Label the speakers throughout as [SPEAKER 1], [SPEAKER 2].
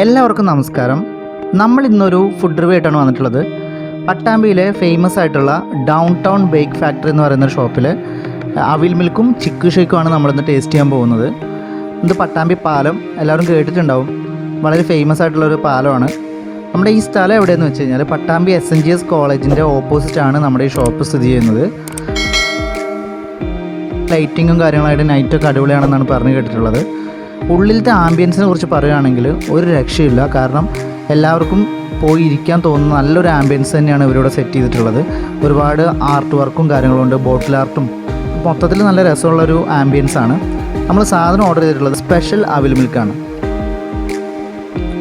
[SPEAKER 1] എല്ലാവർക്കും നമസ്കാരം. നമ്മൾ ഇന്നൊരു ഫുഡ് റിവ്യൂ ആയിട്ടാണ് വന്നിട്ടുള്ളത്. പട്ടാമ്പിയിലെ ഫേമസ് ആയിട്ടുള്ള ഡൗൺ ടൗൺ ബേക്ക് ഫാക്ടറി എന്ന് പറയുന്ന ഷോപ്പിൽ അവിൽ മിൽക്കും ചിക്കു ഷേക്കുമാണ് നമ്മളിന്ന് ടേസ്റ്റ് ചെയ്യാൻ പോകുന്നത്. ഇത് പട്ടാമ്പി പാലം എല്ലാവരും കേട്ടിട്ടുണ്ടാവും. വളരെ ഫേമസ് ആയിട്ടുള്ളൊരു പാലമാണ്. നമ്മുടെ ഈ സ്ഥലം എവിടെയെന്ന് വെച്ച് കഴിഞ്ഞാൽ പട്ടാമ്പി SNGS കോളേജിൻ്റെ ഓപ്പോസിറ്റാണ് നമ്മുടെ ഈ ഷോപ്പ് സ്ഥിതി ചെയ്യുന്നത്. ലൈറ്റിങ്ങും കാര്യങ്ങളായിട്ട് നൈറ്റൊക്കെ അടിപൊളിയാണെന്നാണ് പറഞ്ഞു കേട്ടിട്ടുള്ളത്. ഉള്ളിലത്തെ ആംബിയൻസിനെ കുറിച്ച് പറയുകയാണെങ്കിൽ ഒരു രക്ഷയില്ല. കാരണം എല്ലാവർക്കും പോയി ഇരിക്കാൻ തോന്നുന്ന നല്ലൊരു ആംബിയൻസ് തന്നെയാണ് ഇവരിവിടെ സെറ്റ് ചെയ്തിട്ടുള്ളത്. ഒരുപാട് ആർട്ട് വർക്കും കാര്യങ്ങളുണ്ട്, ബോട്ടിൽ ആർട്ടും, മൊത്തത്തിൽ നല്ല രസമുള്ളൊരു ആംബിയൻസ് ആണ്. നമ്മൾ സാധനം ഓർഡർ ചെയ്തിട്ടുള്ളത് സ്പെഷ്യൽ അവിൽ മിൽക്കാണ്.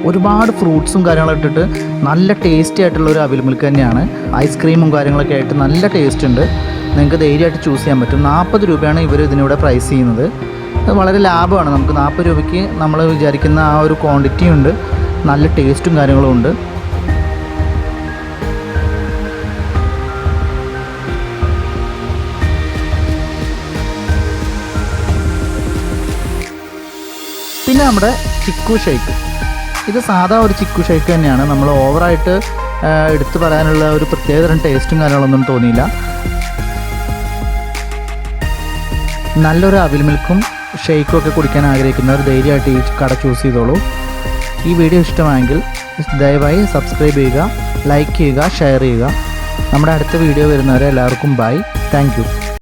[SPEAKER 1] ഒരുപാട് ഫ്രൂട്ട്സും കാര്യങ്ങളൊക്കെ ഇട്ടിട്ട് നല്ല ടേസ്റ്റി ആയിട്ടുള്ളൊരു അവിൽ മിൽക്ക് തന്നെയാണ്. ഐസ്ക്രീമും കാര്യങ്ങളൊക്കെ ആയിട്ട് നല്ല ടേസ്റ്റ് ഉണ്ട്. നിങ്ങൾക്ക് ധൈര്യമായിട്ട് ചൂസ് ചെയ്യാൻ പറ്റും. 40 രൂപയാണ് ഇവർ ഇതിനിവിടെ പ്രൈസ് ചെയ്യുന്നത്. അത് വളരെ ലാഭമാണ്. നമുക്ക് 40 രൂപയ്ക്ക് നമ്മൾ വിചാരിക്കുന്ന ആ ഒരു ക്വാണ്ടിറ്റി ഉണ്ട്, നല്ല ടേസ്റ്റും കാര്യങ്ങളും ഉണ്ട്. പിന്നെ നമ്മുടെ ചിക്കു ഷേക്ക്, ഇത് സാധാ ഒരു ചിക്കു ഷേക്ക് തന്നെയാണ്. നമ്മൾ ഓവറായിട്ട് എടുത്തു പറയാനുള്ള ഒരു പ്രത്യേകതരം ടേസ്റ്റും കാര്യങ്ങളൊന്നും തോന്നിയില്ല. നല്ലൊരു അവിൽ മിൽക്കും ഷേക്കും ഒക്കെ കുടിക്കാൻ ആഗ്രഹിക്കുന്നവർ ധൈര്യമായിട്ട് ഈ കട ചൂസ് ചെയ്തോളൂ. ഈ വീഡിയോ ഇഷ്ടമായെങ്കിൽ ദയവായി സബ്സ്ക്രൈബ് ചെയ്യുക, ലൈക്ക് ചെയ്യുക, ഷെയർ ചെയ്യുക. നമ്മുടെ അടുത്ത വീഡിയോ വരുന്നവരെ എല്ലാവർക്കും ബൈ. Thank you.